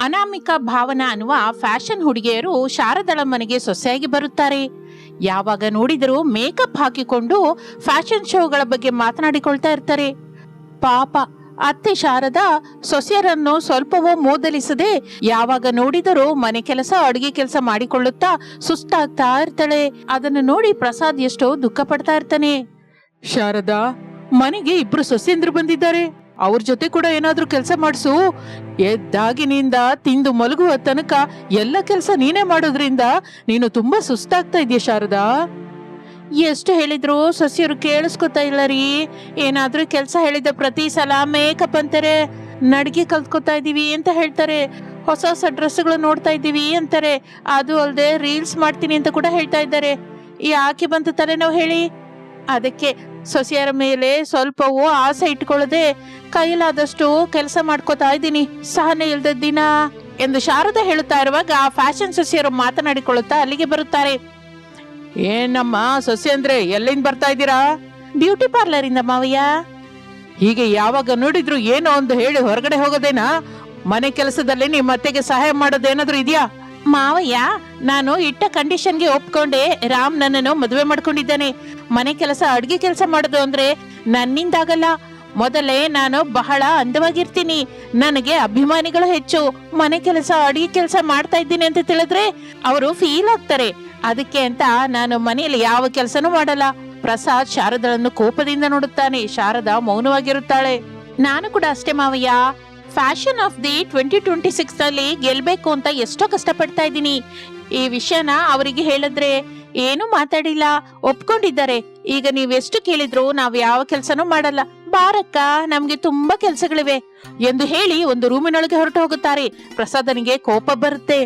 ಅನಾಮಿಕಾ ಭಾವನಾ ಅನ್ನುವ ಫ್ಯಾಷನ್ ಹುಡುಗಿಯರು ಶಾರದಳ ಮನೆಗೆ ಸೊಸೆಯಾಗಿ ಬರುತ್ತಾರೆ. ಯಾವಾಗ ನೋಡಿದರೂ ಮೇಕಪ್ ಹಾಕಿಕೊಂಡು ಫ್ಯಾಷನ್ ಶೋಗಳ ಬಗ್ಗೆ ಮಾತನಾಡಿಕೊಳ್ತಾ ಇರ್ತಾರೆ. ಪಾಪ ಅತ್ತೆ ಶಾರದಾ ಸೊಸೆಯರನ್ನು ಸ್ವಲ್ಪವೂ ಮೂದಲಿಸದೆ ಯಾವಾಗ ನೋಡಿದರೂ ಮನೆ ಕೆಲಸ ಅಡುಗೆ ಕೆಲಸ ಮಾಡಿಕೊಳ್ಳುತ್ತಾ ಸುಸ್ತಾಗ್ತಾ ಇರ್ತಾಳೆ. ಅದನ್ನು ನೋಡಿ ಪ್ರಸಾದ್ ಎಷ್ಟೋ ದುಃಖ ಪಡ್ತಾ ಇರ್ತಾನೆ. ಶಾರದಾ, ಮನೆಗೆ ಇಬ್ರು ಸೊಸೆಯಂದ್ರು ಬಂದಿದ್ದಾರೆ, ಅವ್ರ ಜೊತೆ ಕೂಡ ಏನಾದ್ರೂ ಕೆಲಸ ಮಾಡಿಸು. ಎದ್ದಾಗಿನಿಂದ ತಿಂದು ಮಲಗುವ ತನಕ ಎಲ್ಲ ಕೆಲಸ ನೀನೇ ಮಾಡೋದ್ರಿಂದ ನೀನು ತುಂಬಾ ಸುಸ್ತಾಗ್ತಾ ಇದೆಯಾ ಶಾರದಾ. ಎಷ್ಟು ಹೇಳಿದ್ರು ಸೊಸೆಯರು ಕೇಳಿಸ್ಕೊತಾ ಇಲ್ಲ ರೀ. ಏನಾದ್ರೂ ಕೆಲಸ ಹೇಳಿದ ಪ್ರತಿ ಸಲ ಮೇಕಪ್ ಅಂತಾರೆ, ನಡ್ಗೆ ಕಲ್ತ್ಕೊತಾ ಇದೀವಿ ಅಂತ ಹೇಳ್ತಾರೆ, ಹೊಸ ಹೊಸ ಡ್ರೆಸ್ಗಳು ನೋಡ್ತಾ ಇದ್ದೀವಿ ಅಂತಾರೆ, ಅದು ಅಲ್ಲದೆ ರೀಲ್ಸ್ ಮಾಡ್ತೀನಿ ಅಂತ ಕೂಡ ಹೇಳ್ತಾ ಇದ್ದಾರೆ. ಯಾಕೆ ಬಂತು ತಲೆನೋವು ಹೇಳಿ? ಅದಕ್ಕೆ ಸೊಸೆಯರ ಮೇಲೆ ಸ್ವಲ್ಪವೂ ಆಸೆ ಇಟ್ಕೊಳ್ಳದೆ ಕೈಲಾದಷ್ಟು ಕೆಲಸ ಮಾಡ್ಕೋತಾ ಇದ್ದೀನಿ, ಸಹನೆ ಇಲ್ದ ದಿನ ಎಂದು ಶಾರದಾ ಹೇಳುತ್ತಾ ಇರುವಾಗ ಫ್ಯಾಷನ್ ಸೊಸೆಯರು ಮಾತನಾಡಿಕೊಳ್ಳುತ್ತಾ ಅಲ್ಲಿಗೆ ಬರುತ್ತಾರೆ. ಏನಮ್ಮ ಸೊಸೆ ಅಂದ್ರೆ ಎಲ್ಲಿಂದ ಬರ್ತಾ ಇದ್ದೀರಾ? ಬ್ಯೂಟಿ ಪಾರ್ಲರ್ ಇಂದ ಮಾವಯ್ಯ. ಹೀಗೆ ಯಾವಾಗ ನೋಡಿದ್ರು ಏನೋ ಒಂದು ಹೇಳಿ ಹೊರಗಡೆ ಹೋಗೋದೇನಾ? ಮನೆ ಕೆಲಸದಲ್ಲಿ ನಿಮ್ಮ ಅತ್ತೆಗೆ ಸಹಾಯ ಮಾಡೋದೇನಾದ್ರೂ ಇದೆಯಾ? ಮಾವಯ್ಯ, ನಾನು ಇಟ್ಟ ಕಂಡೀಷನ್ಗೆ ಒಪ್ಕೊಂಡೆ ರಾಮ್ ನನ್ನನ್ನು ಮದುವೆ ಮಾಡ್ಕೊಂಡಿದ್ದಾನೆ. ಮನೆ ಕೆಲಸ ಅಡ್ಗೆ ಕೆಲಸ ಮಾಡೋದು ಅಂದ್ರೆ ನನ್ನಿಂದಾಗಲ್ಲ. ಮೊದಲೇ ನಾನು ಬಹಳ ಅಂದವಾಗಿರ್ತೀನಿ, ನನಗೆ ಅಭಿಮಾನಿಗಳು ಹೆಚ್ಚು. ಮನೆ ಕೆಲಸ ಅಡಿಗೆ ಕೆಲಸ ಮಾಡ್ತಾ ಇದ್ದೀನಿ ಅಂತ ತಿಳಿದ್ರೆ ಅವರು ಫೀಲ್ ಆಗ್ತಾರೆ. ಅದಕ್ಕೆ ಅಂತ ನಾನು ಮನೆಯಲ್ಲಿ ಯಾವ ಕೆಲಸನೂ ಮಾಡಲ್ಲ. ಪ್ರಸಾದ್ ಶಾರದಳನ್ನು ಕೋಪದಿಂದ ನೋಡುತ್ತಾನೆ. ಶಾರದಾ ಮೌನವಾಗಿರುತ್ತಾಳೆ. ನಾನು ಕೂಡ ಅಷ್ಟೇ ಮಾವಯ್ಯ, ಫ್ಯಾಷನ್ ಆಫ್ ದಿ 2026 ನಲ್ಲಿ ಗೆಲ್ಬೇಕು ಅಂತ ಎಷ್ಟೋ ಕಷ್ಟಪಡ್ತಾ ಇದ್ದೀನಿ. ಈ ವಿಷಯನ ಅವರಿಗೆ ಹೇಳಿದ್ರೆ ಏನು ಮಾತಾಡಿಲ್ಲ, ಒಪ್ಕೊಂಡಿದ್ದಾರೆ. ಈಗ ನೀವೆಷ್ಟು ಕೇಳಿದ್ರು ನಾವ್ ಯಾವ ಕೆಲ್ಸನೂ ಮಾಡಲ್ಲ, ಬಾರಕ್ಕ ನಮ್ಗೆ ತುಂಬಾ ಕೆಲ್ಸಗಳಿವೆ ಎಂದು ಹೇಳಿ ಒಂದು ರೂಮಿನೊಳಗೆ ಹೊರಟು ಹೋಗುತ್ತಾರೆ. ಪ್ರಸಾದನಿಗೆ ಕೋಪ ಬರುತ್ತೆ.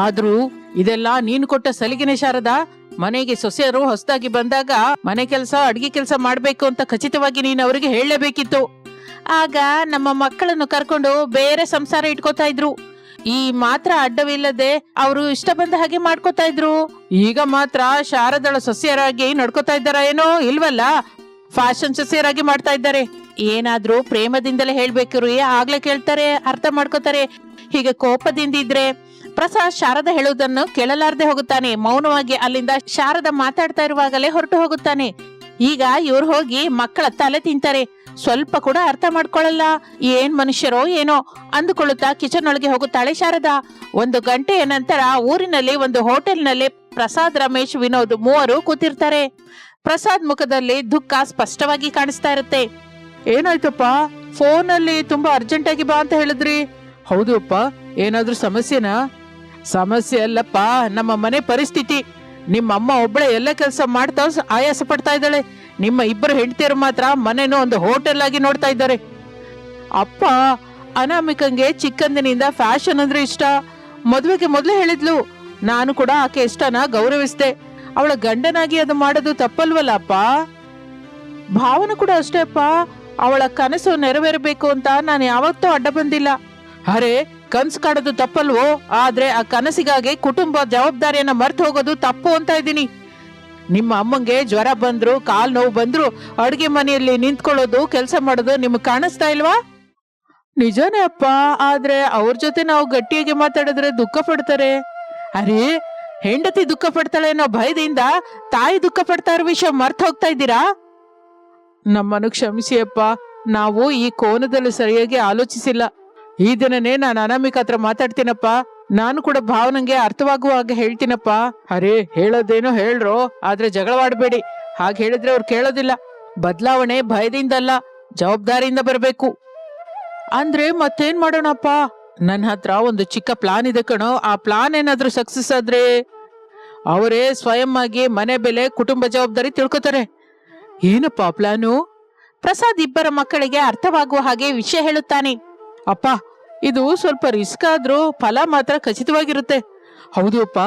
ಆದ್ರೂ ಇದೆಲ್ಲ ನೀನು ಕೊಟ್ಟ ಸಲಿಗೆನೆ ಶಾರದಾ. ಮನೆಗೆ ಸೊಸೆಯರು ಹೊಸದಾಗಿ ಬಂದಾಗ ಮನೆ ಕೆಲಸ ಅಡ್ಗೆ ಕೆಲಸ ಮಾಡ್ಬೇಕು ಅಂತ ಖಚಿತವಾಗಿ ನೀನು ಅವರಿಗೆ ಹೇಳಲೇಬೇಕಿತ್ತು. ಆಗ ನಮ್ಮ ಮಕ್ಕಳನ್ನು ಕರ್ಕೊಂಡು ಬೇರೆ ಸಂಸಾರ ಇಟ್ಕೋತಾ ಇದ್ರು. ಈ ಮಾತ್ರ ಅಡ್ಡವಿಲ್ಲದೆ ಅವರು ಇಷ್ಟ ಬಂದ ಹಾಗೆ ಮಾಡ್ಕೋತಾ ಇದ್ರು. ಈಗ ಮಾತ್ರ ಶಾರದಳ ಸೊಸೆಯರಾಗಿ ನಡ್ಕೋತಾ ಇದ್ದಾರ ಏನೋ ಇಲ್ವಲ್ಲ, ಫ್ಯಾಷನ್ ಸೊಸೆಯರಾಗಿ ಮಾಡ್ತಾ ಇದ್ದಾರೆ. ಏನಾದ್ರೂ ಪ್ರೇಮದಿಂದಲೇ ಹೇಳ್ಬೇಕು ರೀ, ಆಗ್ಲೇ ಕೇಳ್ತಾರೆ, ಅರ್ಥ ಮಾಡ್ಕೋತಾರೆ. ಹೀಗೆ ಕೋಪದಿಂದ ಇದ್ರೆ ಪ್ರಸಾದ್ ಶಾರದಾ ಹೇಳುವುದನ್ನು ಕೇಳಲಾರದೆ ಹೋಗುತ್ತಾನೆ. ಮೌನವಾಗಿ ಅಲ್ಲಿಂದ ಶಾರದಾ ಮಾತಾಡ್ತಾ ಇರುವಾಗಲೇ ಹೊರಟು ಹೋಗುತ್ತಾನೆ. ಈಗ ಇವ್ರು ಹೋಗಿ ಮಕ್ಕಳ ತಲೆ ತಿಂತಾರೆ, ಸ್ವಲ್ಪ ಕೂಡ ಅರ್ಥ ಮಾಡ್ಕೊಳ್ಳಲ್ಲ. ಏನ್ ಮನುಷ್ಯರೋ ಏನೋ ಅಂದುಕೊಳ್ಳುತ್ತಾ ಕಿಚನ್ ಒಳಗೆ ಹೋಗುತ್ತಾಳೆ ಶಾರದಾ. 1 ಗಂಟೆಯ ನಂತರ ಊರಿನಲ್ಲಿ ಒಂದು ಹೋಟೆಲ್ನಲ್ಲಿ ಪ್ರಸಾದ್, ರಮೇಶ್, ವಿನೋದ್ ಮೂವರು ಕೂತಿರ್ತಾರೆ. ಪ್ರಸಾದ್ ಮುಖದಲ್ಲಿ ದುಃಖ ಸ್ಪಷ್ಟವಾಗಿ ಕಾಣಿಸ್ತಾ ಇರುತ್ತೆ. ಏನಾಯ್ತಪ್ಪ, ಫೋನ್ ಅಲ್ಲಿ ತುಂಬಾ ಅರ್ಜೆಂಟ್ ಆಗಿ ಬಾ ಅಂತ ಹೇಳಿದ್ರಿ? ಹೌದು ಅಪ್ಪ, ಏನಾದ್ರೂ ಸಮಸ್ಯೆನಾ? ಸಮಸ್ಯೆ ಅಲ್ಲಪ್ಪ, ನಮ್ಮ ಮನೆ ಪರಿಸ್ಥಿತಿ. ನಿಮ್ಮ ಅಮ್ಮ ಒಬ್ಬಳೆ ಎಲ್ಲ ಕೆಲಸ ಮಾಡ್ತಾ ಆಯಾಸ ಪಡ್ತಾ ಇದ್ದಾಳೆ. ನಿಮ್ಮ ಇಬ್ಬರು ಹೆಂಡತಿಯರು ಮಾತ್ರ ಮನೆನೂ ಒಂದು ಹೋಟೆಲ್ ಆಗಿ ನೋಡ್ತಾ ಇದ್ದಾರೆ. ಅಪ್ಪ, ಅನಾಮಿಕಂಗೆ ಚಿಕ್ಕಂದಿನಿಂದ ಫ್ಯಾಷನ್ ಅಂದ್ರೆ ಇಷ್ಟ. ಮದುವೆಗೆ ಮೊದಲೇ ಹೇಳಿದ್ಲು. ನಾನು ಕೂಡ ಆಕೆ ಇಷ್ಟನ ಗೌರವಿಸ್ದೆ. ಅವಳ ಗಂಡನಾಗಿ ಅದು ಮಾಡೋದು ತಪ್ಪಲ್ವಲ್ಲ ಅಪ್ಪ. ಭಾವನ ಕೂಡ ಅಷ್ಟೇ ಅಪ್ಪ, ಅವಳ ಕನಸು ನೆರವೇರಬೇಕು ಅಂತ ನಾನು ಯಾವತ್ತೂ ಅಡ್ಡ ಬಂದಿಲ್ಲ. ಅರೆ, ಕನ್ಸು ಕಾಡೋದು ತಪ್ಪಲ್ವೋ? ಆದ್ರೆ ಆ ಕನಸಿಗಾಗಿ ಕುಟುಂಬ ಜವಾಬ್ದಾರಿಯನ್ನ ಮರ್ತು ಹೋಗೋದು ತಪ್ಪು ಅಂತ ಇದ್ದೀನಿ. ನಿಮ್ಮ ಅಮ್ಮಂಗೆ ಜ್ವರ ಬಂದ್ರು, ಕಾಲ್ ನೋವು ಬಂದ್ರು ಅಡುಗೆ ಮನೆಯಲ್ಲಿ ನಿಂತ್ಕೊಳ್ಳೋದು, ಕೆಲಸ ಮಾಡೋದು ನಿಮ್ಗೆ ಕಾಣಿಸ್ತಾ ಇಲ್ವಾ? ನಿಜಾನೇ ಅಪ್ಪ, ಆದ್ರೆ ಅವ್ರ ಜೊತೆ ನಾವು ಗಟ್ಟಿಯಾಗಿ ಮಾತಾಡಿದ್ರೆ ದುಃಖ ಪಡ್ತಾರೆ. ಅರೆ, ಹೆಂಡತಿ ದುಃಖ ಪಡ್ತಾಳೆ ಅನ್ನೋ ಭಯದಿಂದ ತಾಯಿ ದುಃಖ ಪಡ್ತಾ ಇರೋ ವಿಷಯ ಮರ್ತು ಹೋಗ್ತಾ ಇದ್ದೀರಾ? ನಮ್ಮನ್ನು ಕ್ಷಮಿಸಿ ಅಪ್ಪ, ನಾವು ಈ ಕೋನದಲ್ಲಿ ಸರಿಯಾಗಿ ಆಲೋಚಿಸಿಲ್ಲ. ಈ ದಿನನೇ ನಾನು ಅನಾಮಿಕ ಹತ್ರ ಮಾತಾಡ್ತೀನಪ್ಪ. ನಾನು ಕೂಡ ಭಾವನಂಗೆ ಅರ್ಥವಾಗುವ ಹಾಗೆ ಹೇಳ್ತೀನಪ್ಪ. ಅರೆ, ಹೇಳೋದೇನೋ ಹೇಳ್ರೋ, ಆದ್ರೆ ಜಗಳವಾಡಬೇಡಿ. ಹಾಗೆ ಹೇಳಿದ್ರೆ ಅವ್ರು ಕೇಳೋದಿಲ್ಲ. ಬದಲಾವಣೆ ಭಯದಿಂದಲ್ಲ, ಜವಾಬ್ದಾರಿಯಿಂದ ಬರಬೇಕು. ಅಂದ್ರೆ ಮತ್ತೇನ್ ಮಾಡೋಣಪ್ಪ? ನನ್ನ ಹತ್ರ ಒಂದು ಚಿಕ್ಕ ಪ್ಲಾನ್ ಇದೆ ಕಣೋ. ಆ ಪ್ಲಾನ್ ಏನಾದ್ರೂ ಸಕ್ಸಸ್ ಆದ್ರೆ ಅವರೇ ಸ್ವಯಂ ಆಗಿ ಮನೆ ಬೆಲೆ, ಕುಟುಂಬ ಜವಾಬ್ದಾರಿ ತಿಳ್ಕೊತಾರೆ. ಏನಪ್ಪಾ ಪ್ಲಾನು? ಪ್ರಸಾದ್ ಇಬ್ಬರ ಮಕ್ಕಳಿಗೆ ಅರ್ಥವಾಗುವ ಹಾಗೆ ವಿಷಯ ಹೇಳುತ್ತಾನೆ. ಅಪ್ಪ, ಇದು ಸ್ವಲ್ಪ ರಿಸ್ಕ್ ಆದ್ರೂ ಫಲ ಮಾತ್ರ ಖಚಿತವಾಗಿರುತ್ತೆ. ಹೌದು ಅಪ್ಪ,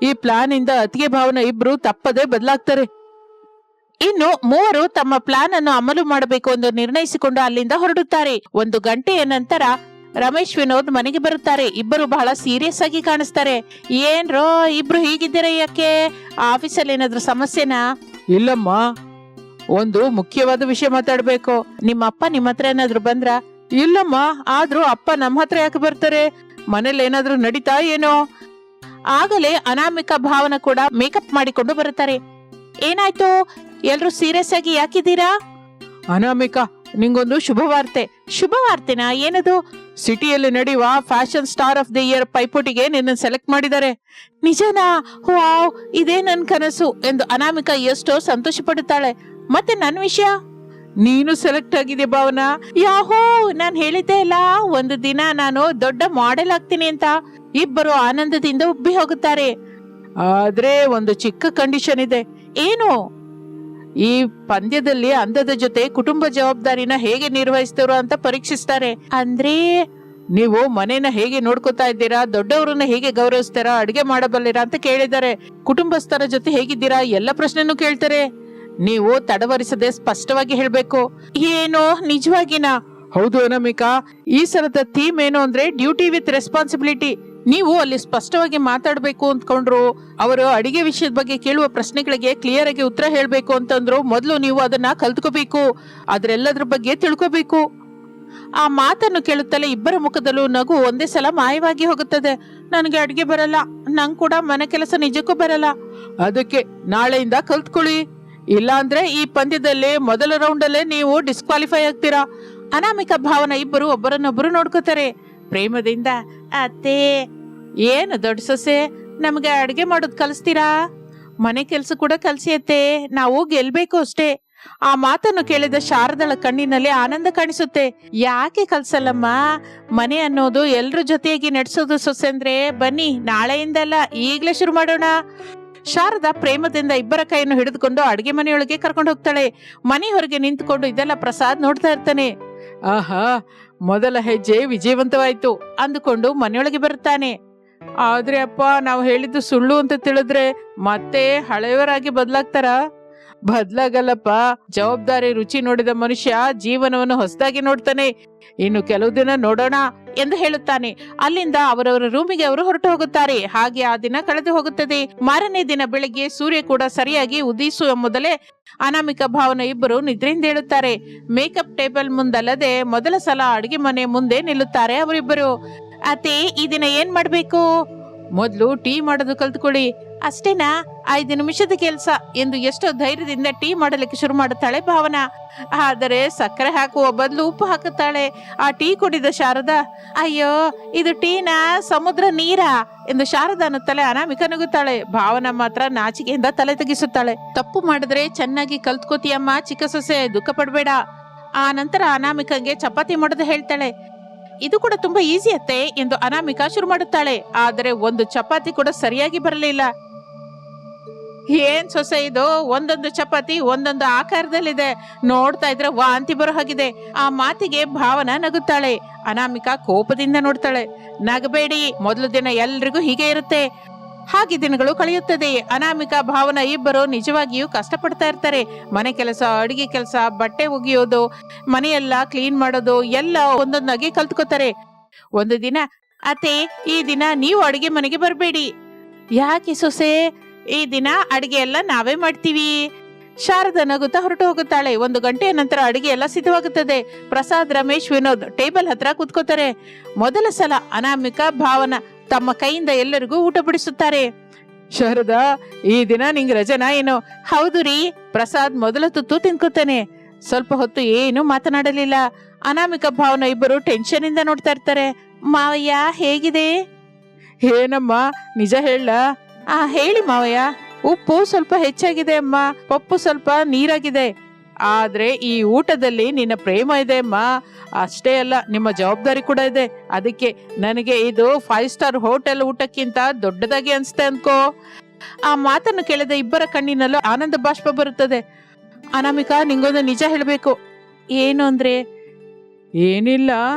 ಈ ಪ್ಲಾನ್ ಇಂದ ಅತ್ತಿಗೆ ಭಾವನ ಇಬ್ರು ತಪ್ಪದೆ ಬದಲಾಗ್ತಾರೆ. ಇನ್ನು ಮೂವರು ತಮ್ಮ ಪ್ಲಾನ್ ಅನ್ನು ಅಮಲು ಮಾಡಬೇಕು ಎಂದು ನಿರ್ಣಯಿಸಿಕೊಂಡು ಅಲ್ಲಿಂದ ಹೊರಡುತ್ತಾರೆ. 1 ಗಂಟೆಯ ನಂತರ ರಮೇಶ್, ವಿನೋದ್ ಮನೆಗೆ ಬರುತ್ತಾರೆ. ಇಬ್ಬರು ಬಹಳ ಸೀರಿಯಸ್ ಆಗಿ ಕಾಣಿಸ್ತಾರೆ. ಏನ್ರೋ ಇಬ್ರು ಹೀಗಿದ್ದೀರ, ಯಾಕೆ? ಆಫೀಸಲ್ಲಿ ಏನಾದ್ರೂ ಸಮಸ್ಯೆನಾ? ಇಲ್ಲಮ್ಮ, ಒಂದು ಮುಖ್ಯವಾದ ವಿಷಯ ಮಾತಾಡ್ಬೇಕು. ನಿಮ್ಮ ಅಪ್ಪ ನಿಮ್ಮ ಹತ್ರ ಏನಾದ್ರು ಬಂದ್ರ? ಇಲ್ಲಮ್ಮ, ಆದ್ರೂ ಅಪ್ಪ ನಮ್ಮ ಹತ್ರ ಯಾಕೆ ಬರ್ತಾರೆ? ಮನೇಲಿ ಏನಾದ್ರೂ ನಡೀತಾ ಏನೋ? ಆಗಲೇ ಅನಾಮಿಕಾ ಭಾವನ ಕೂಡ ಮೇಕಪ್ ಮಾಡಿಕೊಂಡು ಬರುತ್ತಾರೆ. ಏನಾಯ್ತು, ಎಲ್ರು ಸೀರಿಯಸ್ ಆಗಿ ಯಾಕಿದ್ದೀರಾ? ಅನಾಮಿಕಾ, ನಿಂಗೊಂದು ಶುಭವಾರ್ತೆ. ಶುಭವಾರ್ತೆನಾ? ಏನದು? ಸಿಟಿಯಲ್ಲಿ ನಡೆಯುವ fashion star of the year ಪೈಪೋಟಿಗೆ ನಿನ್ನ ಸೆಲೆಕ್ಟ್ ಮಾಡಿದ್ದಾರೆ. ನಿಜನಾ? ವಾವ್, ಇದೇ ನನ್ ಕನಸು ಎಂದು ಅನಾಮಿಕಾ ಎಷ್ಟೋ ಸಂತೋಷ ಪಡುತ್ತಾಳೆ. ಮತ್ತೆ ನನ್ನ ವಿಷಯ? ನೀನು ಸೆಲೆಕ್ಟ್ ಆಗಿದೆ ಭಾವನಾ. ಯಾಹೋ, ನಾನ್ ಹೇಳಿದ್ದೆ ಅಲ್ಲ, ಒಂದು ದಿನ ನಾನು ದೊಡ್ಡ ಮಾಡೆಲ್ ಆಗ್ತೀನಿ ಅಂತ. ಇಬ್ಬರು ಆನಂದದಿಂದ ಉಬ್ಬಿ ಹೋಗುತ್ತಾರೆ. ಆದ್ರೆ ಒಂದು ಚಿಕ್ಕ ಕಂಡೀಷನ್ ಇದೆ. ಏನು? ಈ ಪಂದ್ಯದಲ್ಲಿ ಅಂದದ ಜೊತೆ ಕುಟುಂಬ ಜವಾಬ್ದಾರಿನ ಹೇಗೆ ನಿರ್ವಹಿಸ್ತಾರೋ ಅಂತ ಪರೀಕ್ಷಿಸ್ತಾರೆ. ಅಂದ್ರೆ ನೀವು ಮನೇನ ಹೇಗೆ ನೋಡ್ಕೋತಾ ಇದ್ದೀರಾ, ದೊಡ್ಡವರನ್ನ ಹೇಗೆ ಗೌರವಿಸ್ತಾರಾ, ಅಡಿಗೆ ಮಾಡಬಲ್ಲಿರಾ ಅಂತ ಕೇಳಿದ್ದಾರೆ. ಕುಟುಂಬಸ್ಥರ ಜೊತೆ ಹೇಗಿದ್ದೀರಾ ಎಲ್ಲ ಪ್ರಶ್ನೆನೂ ಕೇಳ್ತಾರೆ. ನೀವು ತಡವರಿಸದೆ ಸ್ಪಷ್ಟವಾಗಿ ಹೇಳ್ಬೇಕು. ಏನು, ನಿಜವಾಗಿನಾ? ಹೌದು ಅನಾಮಿಕಾ, ಈ ಸಲದ ಥೀಮ್ ಏನು ಅಂದ್ರೆ ಡ್ಯೂಟಿ ವಿತ್ ರೆಸ್ಪಾನ್ಸಿಬಿಲಿಟಿ. ನೀವು ಅಲ್ಲಿ ಸ್ಪಷ್ಟವಾಗಿ ಮಾತಾಡ್ಬೇಕು ಅಂದ್ಕೊಂಡ್ರು. ಅವರು ಅಡಿಗೆ ವಿಷಯದ ಬಗ್ಗೆ ಕೇಳುವ ಪ್ರಶ್ನೆಗಳಿಗೆ ಕ್ಲಿಯರ್ ಆಗಿ ಉತ್ತರ ಹೇಳ್ಬೇಕು ಅಂತಂದ್ರು. ಮೊದಲು ನೀವು ಅದನ್ನ ಕಲ್ತ್ಕೋಬೇಕು, ಅದ್ರೆಲ್ಲದ್ರ ಬಗ್ಗೆ ತಿಳ್ಕೋಬೇಕು. ಆ ಮಾತನ್ನು ಕೇಳುತ್ತಲೇ ಇಬ್ಬರ ಮುಖದಲ್ಲೂ ನಗು ಒಂದೇ ಸಲ ಮಾಯವಾಗಿ ಹೋಗುತ್ತದೆ. ನನಗೆ ಅಡಿಗೆ ಬರಲ್ಲ, ನಂಗೆ ಕೂಡ ಮನೆ ಕೆಲಸ ನಿಜಕ್ಕೂ ಬರಲ್ಲ. ಅದಕ್ಕೆ ನಾಳೆಯಿಂದ ಕಲ್ತ್ಕೊಳ್ಳಿ, ಇಲ್ಲ ಅಂದ್ರೆ ಈ ಪಂದ್ಯದಲ್ಲಿ ಮೊದಲ ರೌಂಡ್ ಅಲ್ಲೇ ನೀವು ಡಿಸ್ಕ್ವಾಲಿಫೈ ಆಗ್ತೀರಾ. ಅನಾಮಿಕಾ ಭಾವನ ಇಬ್ಬರು ಒಬ್ಬರನ್ನೊಬ್ಬರು ನೋಡ್ಕೋತಾರೆ ಪ್ರೇಮದಿಂದ. ಅತ್ತೆ, ಏನು ದೊಡ್ಡ ಸೊಸೆ, ನಮ್ಗೆ ಅಡ್ಗೆ ಮಾಡೋದ್ ಕಲಿಸ್ತೀರಾ? ಮನೆ ಕೆಲ್ಸ ಕೂಡ ಕಲ್ಸಿ ಅತ್ತೆ, ನಾವು ಗೆಲ್ಬೇಕು ಅಷ್ಟೇ. ಆ ಮಾತನ್ನು ಕೇಳಿದ ಶಾರದಳ ಕಣ್ಣಿನಲ್ಲಿ ಆನಂದ ಕಾಣಿಸುತ್ತೆ. ಯಾಕೆ ಕಲ್ಸಲ್ಲಮ್ಮ? ಮನೆ ಅನ್ನೋದು ಎಲ್ರ ಜೊತೆಯಾಗಿ ನಡೆಸೋದು ಸೊಸೆ ಅಂದ್ರೆ. ಬನ್ನಿ, ನಾಳೆಯಿಂದಲ್ಲ ಈಗ್ಲೇ ಶುರು ಮಾಡೋಣ. ಶಾರದಾ ಪ್ರೇಮದಿಂದ ಇಬ್ಬರ ಕೈಯನ್ನು ಹಿಡಿದುಕೊಂಡು ಅಡಿಗೆ ಮನೆಯೊಳಗೆ ಕರ್ಕೊಂಡು ಹೋಗ್ತಾಳೆ. ಮನೆ ಹೊರಗೆ ನಿಂತುಕೊಂಡು ಇದೆಲ್ಲ ಪ್ರಸಾದ್ ನೋಡ್ತಾ ಇರ್ತಾನೆ. ಆಹಾ, ಮೊದಲ ಹೆಜ್ಜೆ ವಿಜಯವಂತವಾಯ್ತು ಅಂದುಕೊಂಡು ಮನೆಯೊಳಗೆ ಬರುತ್ತಾನೆ. ಆದ್ರೆ ಅಪ್ಪ, ನಾವು ಹೇಳಿದ್ದು ಸುಳ್ಳು ಅಂತ ತಿಳಿದ್ರೆ ಮತ್ತೆ ಹಳೆಯವರಾಗಿ ಬದಲಾಗ್ತಾರ? ಬದಲಾಗಲ್ಲಪ್ಪ. ಜವಾಬ್ದಾರಿ ರುಚಿ ನೋಡಿದ ಮನುಷ್ಯ ಜೀವನವನ್ನು ಹೊಸದಾಗಿ ನೋಡ್ತಾನೆ. ಇನ್ನು ಕೆಲವು ದಿನ ನೋಡೋಣ ಎಂದು ಹೇಳುತ್ತಾನೆ. ಅಲ್ಲಿಂದ ಅವರವರ ರೂಮಿಗೆ ಅವರು ಹೊರಟು ಹೋಗುತ್ತಾರೆ. ಹಾಗೆ ಆ ದಿನ ಕಳೆದು ಹೋಗುತ್ತದೆ. ಮಾರನೇ ದಿನ ಬೆಳಿಗ್ಗೆ ಸೂರ್ಯ ಕೂಡ ಸರಿಯಾಗಿ ಉದಿಸುವ ಮೊದಲೇ ಅನಾಮಿಕಾ ಭಾವನ ಇಬ್ಬರು ನಿದ್ರೆಯಿಂದ ಹೇಳುತ್ತಾರೆ. ಮೇಕಪ್ ಟೇಬಲ್ ಮುಂದಲ್ಲದೆ ಮೊದಲ ಸಲ ಅಡಿಗೆ ಮನೆ ಮುಂದೆ ನಿಲ್ಲುತ್ತಾರೆ ಅವರಿಬ್ಬರು. ಅತ್ತೆ, ಈ ದಿನ ಏನ್ ಮಾಡ್ಬೇಕು? ಮೊದ್ಲು ಟೀ ಮಾಡೋದು ಕಲ್ತ್ಕೊಳ್ಳಿ. ಅಷ್ಟೇನಾ? 5 ನಿಮಿಷದ ಕೆಲ್ಸ ಎಂದು ಎಷ್ಟೋ ಧೈರ್ಯದಿಂದ ಟೀ ಮಾಡಲಿಕ್ಕೆ ಶುರು ಮಾಡುತ್ತಾಳೆ ಭಾವನಾ. ಆದರೆ ಸಕ್ಕರೆ ಹಾಕುವ ಬದಲು ಉಪ್ಪು ಹಾಕುತ್ತಾಳೆ. ಆ ಟೀ ಕುಡಿದ ಶಾರದಾ, ಅಯ್ಯೋ, ಇದು ಟೀನಾ ಸಮುದ್ರ ನೀರಾ ಎಂದು ಶಾರದಾ ಅನ್ನುತ್ತಲೇ ಅನಾಮಿಕಾ ನಗುತ್ತಾಳೆ. ಭಾವನಾ ಮಾತ್ರ ನಾಚಿಕೆಯಿಂದ ತಲೆ ತೆಗಿಸುತ್ತಾಳೆ. ತಪ್ಪು ಮಾಡಿದ್ರೆ ಚೆನ್ನಾಗಿ ಕಲ್ತ್ಕೋತಿಯಮ್ಮ ಚಿಕ್ಕ ಸೊಸೆ, ದುಃಖ ಪಡ್ಬೇಡ. ಆ ನಂತರ ಅನಾಮಿಕಂಗೆ ಚಪಾತಿ ಮಾಡೋದು ಹೇಳ್ತಾಳೆ. ಇದು ಕೂಡ ತುಂಬಾ ಈಸಿ ಅತ್ತೆ ಎಂದು ಅನಾಮಿಕಾ ಶುರು ಮಾಡುತ್ತಾಳೆ. ಆದರೆ ಒಂದು ಚಪಾತಿ ಕೂಡ ಸರಿಯಾಗಿ ಬರಲಿಲ್ಲ. ಏನ್ ಸೊಸೆ ಇದು? ಒಂದೊಂದು ಚಪಾತಿ ಒಂದೊಂದು ಆಕಾರದಲ್ಲಿದೆ, ನೋಡ್ತಾ ಇದ್ರೆ ವಾಂತಿ ಬರೋ ಹಾಗಿದೆ. ಆ ಮಾತಿಗೆ ಭಾವನಾ ನಗುತ್ತಾಳೆ. ಅನಾಮಿಕಾ ಕೋಪದಿಂದ ನೋಡ್ತಾಳೆ. ನಗಬೇಡಿ, ಮೊದಲು ದಿನ ಎಲ್ರಿಗೂ ಹೀಗೆ ಇರುತ್ತೆ. ಹಾಗೆ ದಿನಗಳು ಕಳೆಯುತ್ತದೆ. ಅನಾಮಿಕಾ ಭಾವನಾ ಇಬ್ಬರು ನಿಜವಾಗಿಯೂ ಕಷ್ಟಪಡ್ತಾ ಇರ್ತಾರೆ. ಮನೆ ಕೆಲಸ, ಅಡಿಗೆ ಕೆಲಸ, ಬಟ್ಟೆ ಒಗೆಯೋದು, ಮನೆಯೆಲ್ಲ ಕ್ಲೀನ್ ಮಾಡೋದು ಎಲ್ಲ ಒಂದೊಂದಾಗಿ ಕಲ್ತ್ಕೋತಾರೆ. ಒಂದು ದಿನ, ಅತ್ತೆ, ಈ ದಿನ ನೀವು ಅಡಿಗೆ ಮನೆಗೆ ಬರಬೇಡಿ. ಯಾಕೆ ಸೊಸೆ? ಈ ದಿನ ಅಡಿಗೆ ಎಲ್ಲ ನಾವೇ ಮಾಡ್ತೀವಿ. ಶಾರದಾ ನಗುತ್ತಾ ಹೊರಟು ಹೋಗುತ್ತಾಳೆ. 1 ಗಂಟೆಯ ನಂತರ ಅಡಿಗೆ ಎಲ್ಲ ಸಿದ್ಧವಾಗುತ್ತದೆ. ಪ್ರಸಾದ್, ರಮೇಶ್, ವಿನೋದ್ ಟೇಬಲ್ ಹತ್ರ ಕೂತ್ಕೋತಾರೆ. ಮೊದಲ ಸಲ ಅನಾಮಿಕಾ ಭಾವನಾ ತಮ್ಮ ಕೈಯಿಂದ ಎಲ್ಲರಿಗೂ ಊಟ ಬಿಡಿಸುತ್ತಾರೆ. ಶಾರದಾ, ಈ ದಿನ ನಿಂಗೆ ರಜನಾ ಏನೋ? ಹೌದು ರೀ. ಪ್ರಸಾದ್ ಮೊದಲ ತುತ್ತು ತಿನ್ಕೋತಾನೆ. ಸ್ವಲ್ಪ ಹೊತ್ತು ಏನು ಮಾತನಾಡಲಿಲ್ಲ. ಅನಾಮಿಕಾ ಭಾವನಾ ಇಬ್ಬರು ಟೆನ್ಷನ್ ಇಂದ ನೋಡ್ತಾ ಇರ್ತಾರೆ. ಮಾವಯ್ಯ ಹೇಗಿದೆ? ಏನಮ್ಮ, ನಿಜ ಹೇಳ? ಹೇಳಿ ಮಾವಯ್ಯ. ಉಪ್ಪು ಸ್ವಲ್ಪ ಹೆಚ್ಚಾಗಿದೆ ಅಮ್ಮ, ಪಪ್ಪು ಸ್ವಲ್ಪ ನೀರಾಗಿದೆ. ಆದ್ರೆ ಈ ಊಟದಲ್ಲಿ ನಿನ್ನ ಪ್ರೇಮ ಇದೆ ಅಮ್ಮ. ಅಷ್ಟೇ ಅಲ್ಲ, ನಿಮ್ಮ ಜವಾಬ್ದಾರಿ ಕೂಡ ಇದೆ. ಅದಕ್ಕೆ ನನಗೆ ಇದು 5 ಸ್ಟಾರ್ ಹೋಟೆಲ್ ಊಟಕ್ಕಿಂತ ದೊಡ್ಡದಾಗಿ ಅನ್ಸುತ್ತೆ ಅನ್ಕೋ. ಆ ಮಾತನ್ನು ಕೇಳಿದ ಇಬ್ಬರ ಕಣ್ಣಿನಲ್ಲೂ ಆನಂದ ಬಾಷ್ಪ ಬರುತ್ತದೆ. ಅನಾಮಿಕಾ, ನಿಂಗೊಂದು ನಿಜ ಹೇಳಬೇಕು. ಏನು ಅಂದ್ರೆ? ಏನಿಲ್ಲ,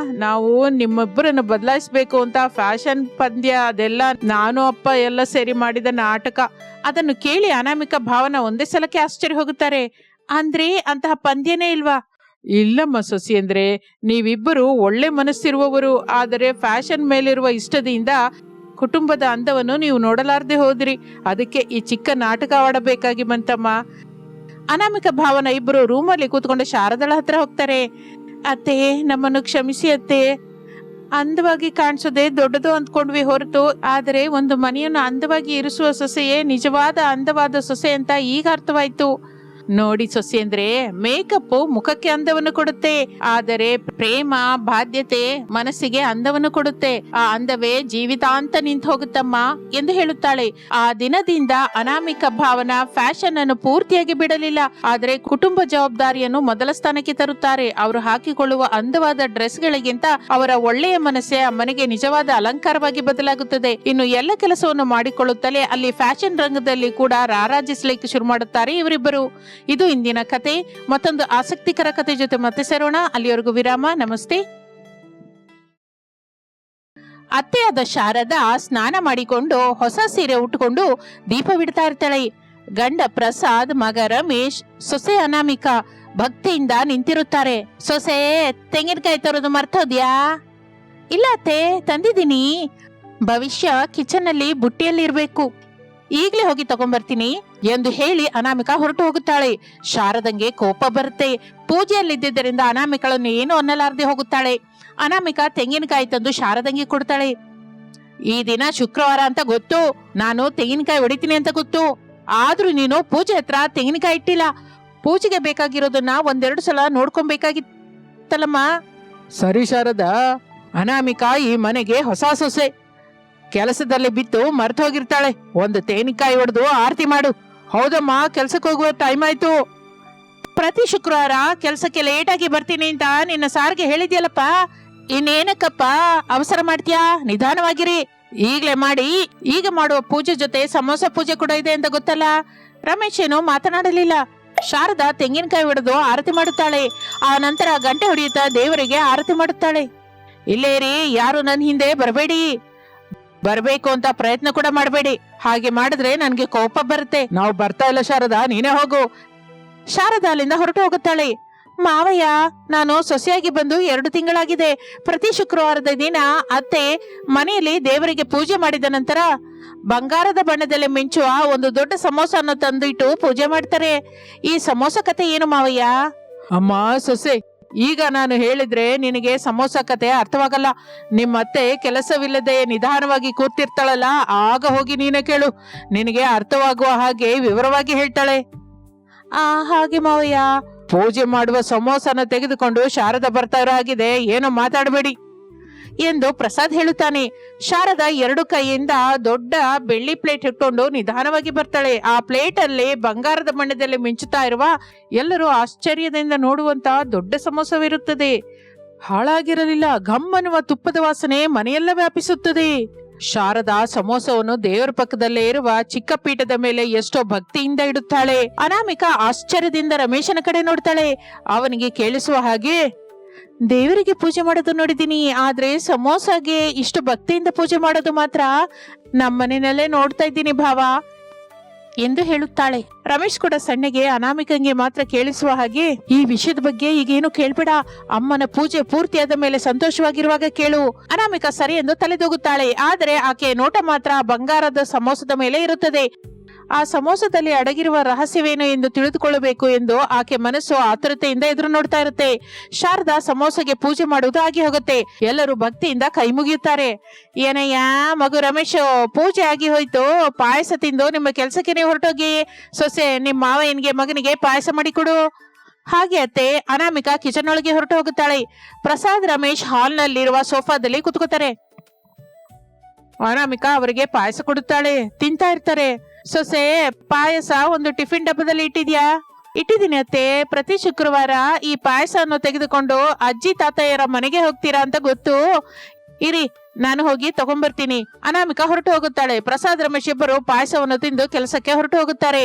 ನಾವು ನಿಮ್ಮಿಬ್ಬರನ್ನು ಬದಲಾಯಿಸ್ಬೇಕು ಅಂತ ಫ್ಯಾಷನ್ ಪಂದ್ಯ ಅದೆಲ್ಲ ನಾನು ಅಪ್ಪ ಎಲ್ಲ ಸೇರಿ ಮಾಡಿದ ನಾಟಕ. ಅದನ್ನು ಕೇಳಿ ಅನಾಮಿಕಾ ಭಾವನಾ ಒಂದೇ ಸಲಕ್ಕೆ ಆಶ್ಚರ್ಯ ಹೋಗುತ್ತಾರೆ. ಅಂದ್ರೆ ಅಂತಹ ಪಂದ್ಯನೇ ಇಲ್ವಾ? ಇಲ್ಲಮ್ಮ ಸೊಸಿ, ಅಂದ್ರೆ ನೀವಿಬ್ಬರು ಒಳ್ಳೆ ಮನಸ್ಸಿರುವವರು. ಆದರೆ ಫ್ಯಾಷನ್ ಮೇಲಿರುವ ಇಷ್ಟದಿಂದ ಕುಟುಂಬದ ಅಂದವನ್ನು ನೀವು ನೋಡಲಾರದೆ ಹೋದ್ರಿ. ಅದಕ್ಕೆ ಈ ಚಿಕ್ಕ ನಾಟಕ ಆಡಬೇಕಾಗಿ ಬಂತಮ್ಮ. ಅನಾಮಿಕಾ ಭಾವನಾ ಇಬ್ಬರು ರೂಮಲ್ಲಿ ಕೂತ್ಕೊಂಡು ಶಾರದಳ ಹತ್ರ ಹೋಗ್ತಾರೆ. ಅತ್ತೆ, ನಮ್ಮನ್ನು ಕ್ಷಮಿಸಿ ಅತ್ತೆ. ಅಂದವಾಗಿ ಕಾಣಿಸೋದೇ ದೊಡ್ಡದು ಅಂದ್ಕೊಂಡ್ವಿ ಹೊರತು, ಆದರೆ ಒಂದು ಮನೆಯನ್ನು ಅಂದವಾಗಿ ಇರಿಸುವ ಸೊಸೆಯೇ ನಿಜವಾದ ಅಂದವಾದ ಸೊಸೆ ಅಂತ ಈಗ ಅರ್ಥವಾಯ್ತು. ನೋಡಿ ಸೊಸೆ ಅಂದ್ರೆ ಮೇಕಪ್ ಮುಖಕ್ಕೆ ಅಂದವನ್ನು ಕೊಡುತ್ತೆ, ಆದರೆ ಪ್ರೇಮ ಬಾಧ್ಯತೆ ಮನಸ್ಸಿಗೆ ಅಂದವನ್ನು ಕೊಡುತ್ತೆ. ಆ ಅಂದವೇ ಜೀವಿತಾಂತ ನಿಂತು ಹೋಗುತ್ತಮ್ಮ ಎಂದು ಹೇಳುತ್ತಾಳೆ. ಆ ದಿನದಿಂದ ಅನಾಮಿಕ ಭಾವನ ಫ್ಯಾಷನ್ ಅನ್ನು ಪೂರ್ತಿಯಾಗಿ ಬಿಡಲಿಲ್ಲ, ಆದರೆ ಕುಟುಂಬ ಜವಾಬ್ದಾರಿಯನ್ನು ಮೊದಲ ಸ್ಥಾನಕ್ಕೆ ತರುತ್ತಾರೆ. ಅವರು ಹಾಕಿಕೊಳ್ಳುವ ಅಂದವಾದ ಡ್ರೆಸ್ಗಳಿಗಿಂತ ಅವರ ಒಳ್ಳೆಯ ಮನಸ್ಸೇ ಮನೆಗೆ ನಿಜವಾದ ಅಲಂಕಾರವಾಗಿ ಬದಲಾಗುತ್ತದೆ. ಇನ್ನು ಎಲ್ಲ ಕೆಲಸವನ್ನು ಮಾಡಿಕೊಳ್ಳುತ್ತಲೇ ಅಲ್ಲಿ ಫ್ಯಾಷನ್ ರಂಗದಲ್ಲಿ ಕೂಡ ರಾರಾಜಿಸಲಿಕ್ಕೆ ಶುರು ಮಾಡುತ್ತಾರೆ ಇವರಿಬ್ಬರು. ಇದು ಇಂದಿನ ಕತೆ. ಮತ್ತೊಂದು ಆಸಕ್ತಿಕರ ಕತೆ ಜೊತೆ ಮತ್ತೆ ಸೇರೋಣ. ಅಲ್ಲಿವರೆಗೂ ವಿರಾಮ. ನಮಸ್ತೆ. ಅತ್ತೆಯಾದ ಶಾರದಾ ಸ್ನಾನ ಮಾಡಿಕೊಂಡು ಹೊಸ ಸೀರೆ ಉಟ್ಟುಕೊಂಡು ದೀಪ ಬಿಡ್ತಾ ಇರ್ತಾಳೆ. ಗಂಡ ಪ್ರಸಾದ್, ಮಗ ರಮೇಶ್, ಸೊಸೆ ಅನಾಮಿಕಾ ಭಕ್ತಿಯಿಂದ ನಿಂತಿರುತ್ತಾರೆ. ಸೊಸೆ, ತೆಂಗಿನಕಾಯಿ ತರೋದು ಮರ್ತೋದ್ಯಾ? ಇಲ್ಲ ಅತ್ತೆ, ತಂದಿದ್ದೀನಿ. ಭವಿಷ್ಯ ಕಿಚನ್ ಅಲ್ಲಿ ಬುಟ್ಟಿಯಲ್ಲಿ ಇರ್ಬೇಕು, ಈಗ್ಲೇ ಹೋಗಿ ತಗೊಂಡ್ಬರ್ತೀನಿ ಎಂದು ಹೇಳಿ ಅನಾಮಿಕಾ ಹೊರಟು ಹೋಗುತ್ತಾಳೆ. ಶಾರದಂಗೆ ಕೋಪ ಬರುತ್ತೆ. ಪೂಜೆಯಲ್ಲಿದ್ದರಿಂದ ಅನಾಮಿಕಳನ್ನು ಏನು ಅನ್ನಲಾರದೆ ಹೋಗುತ್ತಾಳೆ. ಅನಾಮಿಕಾ ತೆಂಗಿನಕಾಯಿ ತಂದು ಶಾರದಂಗೆ ಕೊಡ್ತಾಳೆ. ಈ ದಿನ ಶುಕ್ರವಾರ ಅಂತ ಗೊತ್ತು, ನಾನು ತೆಂಗಿನಕಾಯಿ ಹೊಡಿತೀನಿ ಅಂತ ಗೊತ್ತು, ಆದ್ರೂ ನೀನು ಪೂಜೆ ಹತ್ರ ತೆಂಗಿನಕಾಯಿ ಇಟ್ಟಿಲ್ಲ. ಪೂಜೆಗೆ ಬೇಕಾಗಿರೋದನ್ನ ಒಂದೆರಡು ಸಲ ನೋಡ್ಕೊಬೇಕಾಗಿತ್ತಲ್ಲಮ್ಮ. ಸರಿ ಶಾರದಾ, ಅನಾಮಿಕಾ ಈ ಮನೆಗೆ ಹೊಸ ಸೊಸೆ, ಕೆಲಸದಲ್ಲಿ ಬಿತ್ತು ಮರ್ತು ಹೋಗಿರ್ತಾಳೆ. ಒಂದು ತೆಂಗಿನಕಾಯಿ ಹೊಡೆದು ಆರತಿ ಮಾಡು. ಹೌದಮ್ಮ, ಕೆಲ್ಸಕ್ಕೆ ಹೋಗುವ ಟೈಮ್ ಆಯ್ತು. ಪ್ರತಿ ಶುಕ್ರವಾರ ಕೆಲ್ಸಕ್ಕೆ ಲೇಟ್ ಆಗಿ ಬರ್ತೀನಿ ಅಂತ ನಿನ್ನ ಸಾರ್ಗೆ ಹೇಳಿದ್ಯಲ್ಲಪ್ಪ, ಇನ್ನೇನಕ್ಕಪ್ಪ ಅವಸರ ಮಾಡ್ತೀಯಾ? ನಿಧಾನವಾಗಿರಿ, ಈಗ್ಲೇ ಮಾಡಿ. ಈಗ ಮಾಡುವ ಪೂಜೆ ಜೊತೆ ಸಮೋಸ ಪೂಜೆ ಕೂಡ ಇದೆ ಅಂತ ಗೊತ್ತಲ್ಲ. ರಮೇಶ್ ಏನು ಮಾತನಾಡಲಿಲ್ಲ. ಶಾರದಾ ತೆಂಗಿನಕಾಯಿ ಹೊಡೆದು ಆರತಿ ಮಾಡುತ್ತಾಳೆ. ಆ ನಂತರ ಗಂಟೆ ಹೊಡೆಯುತ್ತಾ ದೇವರಿಗೆ ಆರತಿ ಮಾಡುತ್ತಾಳೆ. ಇಲ್ಲೇ ರೀ, ಯಾರು ನನ್ನ ಹಿಂದೆ ಬರಬೇಡಿ, ಬರ್ಬೇಕು ಅಂತ ಪ್ರಯತ್ನ ಕೂಡ ಮಾಡಬೇಡಿ. ಹಾಗೆ ಮಾಡಿದ್ರೆ ನನ್ಗೆ ಕೋಪ ಬರುತ್ತೆ. ನಾವು ಬರ್ತಾ ಇಲ್ಲ ಶಾರದಾ, ನೀನೇ ಹೋಗು. ಶಾರದಾ ಅಲ್ಲಿಂದ ಹೊರಟು ಹೋಗುತ್ತಾಳೆ. ಮಾವಯ್ಯ, ನಾನು ಸೊಸೆಯಾಗಿ ಬಂದು 2 ತಿಂಗಳಾಗಿದೆ. ಪ್ರತಿ ಶುಕ್ರವಾರದ ದಿನ ಅತ್ತೆ ಮನೆಯಲ್ಲಿ ದೇವರಿಗೆ ಪೂಜೆ ಮಾಡಿದ ನಂತರ ಬಂಗಾರದ ಬಣ್ಣದಲ್ಲಿ ಮಿಂಚುವ ಒಂದು ದೊಡ್ಡ ಸಮೋಸವನ್ನು ತಂದಿಟ್ಟು ಪೂಜೆ ಮಾಡ್ತಾರೆ. ಈ ಸಮೋಸ ಕತೆ ಏನು ಮಾವಯ್ಯ? ಅಮ್ಮ ಸೊಸೆ, ಈಗ ನಾನು ಹೇಳಿದ್ರೆ ನಿನಗೆ ಸಮೋಸ ಕತೆ ಅರ್ಥವಾಗಲ್ಲ. ನಿಮ್ಮತ್ತೆ ಕೆಲಸವಿಲ್ಲದೆ ನಿಧಾನವಾಗಿ ಕೂರ್ತಿರ್ತಾಳಲ್ಲ, ಆಗ ಹೋಗಿ ನೀನೇ ಕೇಳು, ನಿನಗೆ ಅರ್ಥವಾಗುವ ಹಾಗೆ ವಿವರವಾಗಿ ಹೇಳ್ತಾಳೆ. ಹಾಗೆ ಮಾವಯ್ಯ. ಪೂಜೆ ಮಾಡುವ ಸಮೋಸನ ತೆಗೆದುಕೊಂಡು ಶಾರದಾ ಬರ್ತಾ ಇರೋ ಹಾಗಿದೆ, ಏನೋ ಮಾತಾಡಬೇಡಿ ಎಂದು ಪ್ರಸಾದ್ ಹೇಳುತ್ತಾನೆ. ಶಾರದಾ 2 ಕೈಯಿಂದ ದೊಡ್ಡ ಬೆಳ್ಳಿ ಪ್ಲೇಟ್ ಇಟ್ಕೊಂಡು ನಿಧಾನವಾಗಿ ಬರ್ತಾಳೆ. ಆ ಪ್ಲೇಟ್ ಅಲ್ಲಿ ಬಂಗಾರದ ಬಣ್ಣದಲ್ಲಿ ಮಿಂಚುತ್ತಾ ಇರುವ, ಎಲ್ಲರೂ ಆಶ್ಚರ್ಯದಿಂದ ನೋಡುವಂತ ದೊಡ್ಡ ಸಮೋಸವಿರುತ್ತದೆ. ಹಾಳಾಗಿರಲಿಲ್ಲ. ಘಮ್ ಅನ್ನುವ ತುಪ್ಪದ ವಾಸನೆ ಮನೆಯೆಲ್ಲ ವ್ಯಾಪಿಸುತ್ತದೆ. ಶಾರದಾ ಸಮೋಸವನ್ನು ದೇವರ ಪಕ್ಕದಲ್ಲೇ ಇರುವ ಚಿಕ್ಕ ಪೀಠದ ಮೇಲೆ ಎಷ್ಟೋ ಭಕ್ತಿಯಿಂದ ಇಡುತ್ತಾಳೆ. ಅನಾಮಿಕಾ ಆಶ್ಚರ್ಯದಿಂದ ರಮೇಶನ ಕಡೆ ನೋಡ್ತಾಳೆ. ಅವನಿಗೆ ಕೇಳಿಸುವ ಹಾಗೆ, ದೇವರಿಗೆ ಪೂಜೆ ಮಾಡೋದು ನೋಡಿದೀನಿ, ಆದ್ರೆ ಸಮೋಸಾಗೆ ಇಷ್ಟು ಭಕ್ತಿಯಿಂದ ಪೂಜೆ ಮಾಡೋದು ಮಾತ್ರ ನಮ್ಮನೆಯಲ್ಲೇ ನೋಡ್ತಾ ಇದ್ದೀನಿ ಭಾವ ಎಂದು ಹೇಳುತ್ತಾಳೆ. ರಮೇಶ್ ಕೂಡ ಸಣ್ಣಗೆ ಅನಾಮಿಕಂಗೆ ಮಾತ್ರ ಕೇಳಿಸುವ ಹಾಗೆ, ಈ ವಿಷಯದ ಬಗ್ಗೆ ಈಗೇನು ಕೇಳ್ಬೇಡ, ಅಮ್ಮನ ಪೂಜೆ ಪೂರ್ತಿಯಾದ ಮೇಲೆ ಸಂತೋಷವಾಗಿರುವಾಗ ಕೇಳು. ಅನಾಮಿಕಾ ಸರಿ ಎಂದು ತಲೆದೂಗುತ್ತಾಳೆ. ಆದರೆ ಆಕೆ ನೋಟ ಮಾತ್ರ ಬಂಗಾರದ ಸಮೋಸದ ಮೇಲೆ ಇರುತ್ತದೆ. ಆ ಸಮೋಸದಲ್ಲಿ ಅಡಗಿರುವ ರಹಸ್ಯವೇನು ಎಂದು ತಿಳಿದುಕೊಳ್ಳಬೇಕು ಎಂದು ಆಕೆ ಮನಸ್ಸು ಆತುರತೆಯಿಂದ ಎದುರು ನೋಡ್ತಾ ಇರುತ್ತೆ. ಶಾರದಾ ಸಮೋಸಗೆ ಪೂಜೆ ಮಾಡುವುದು ಆಗಿ ಹೋಗುತ್ತೆ. ಎಲ್ಲರೂ ಭಕ್ತಿಯಿಂದ ಕೈ ಮುಗಿಯುತ್ತಾರೆ. ಏನಯ್ಯ ಮಗು ರಮೇಶ್, ಪೂಜೆ ಆಗಿ ಹೋಯ್ತು, ಪಾಯಸ ತಿಂದು ನಿಮ್ಮ ಕೆಲ್ಸಕ್ಕೆ ನೀವು ಹೊರಟೋಗಿ. ಸೊಸೆ, ನಿಮ್ಮ ಮಾವಯ್ಯನಿಗೆ ಮಗನಿಗೆ ಪಾಯಸ ಮಾಡಿಕೊಡು. ಹಾಗೆ ಅತ್ತೆ ಅನಾಮಿಕಾ ಕಿಚನ್ ಒಳಗೆ ಹೊರಟು ಹೋಗುತ್ತಾಳೆ. ಪ್ರಸಾದ್, ರಮೇಶ್ ಹಾಲ್ನಲ್ಲಿರುವ ಸೋಫಾದಲ್ಲಿ ಕುತ್ಕೋತಾರೆ. ಅನಾಮಿಕಾ ಅವರಿಗೆ ಪಾಯಸ ಕೊಡುತ್ತಾಳೆ. ತಿಂತಾ ಇರ್ತಾರೆ. ಸೊಸೆ, ಪಾಯಸ ಒಂದು ಟಿಫಿನ್ ಡಬ್ಬದಲ್ಲಿ ಇಟ್ಟಿದ್ಯಾ? ಇಟ್ಟಿದ್ದೀನಿ ಅತ್ತೆ. ಪ್ರತಿ ಶುಕ್ರವಾರ ಈ ಪಾಯಸವನ್ನು ತೆಗೆದುಕೊಂಡು ಅಜ್ಜಿ ತಾತಯ್ಯರ ಮನೆಗೆ ಹೋಗ್ತೀರಾ ಅಂತ ಗೊತ್ತು. ಇರಿ, ನಾನು ಹೋಗಿ ತಗೊಂಡ್ಬರ್ತೀನಿ. ಅನಾಮಿಕಾ ಹೊರಟು ಹೋಗುತ್ತಾಳೆ. ಪ್ರಸಾದ್, ರಮೇಶ್ ಇಬ್ಬರು ಪಾಯಸವನ್ನು ತಿಂದು ಕೆಲಸಕ್ಕೆ ಹೊರಟು ಹೋಗುತ್ತಾರೆ.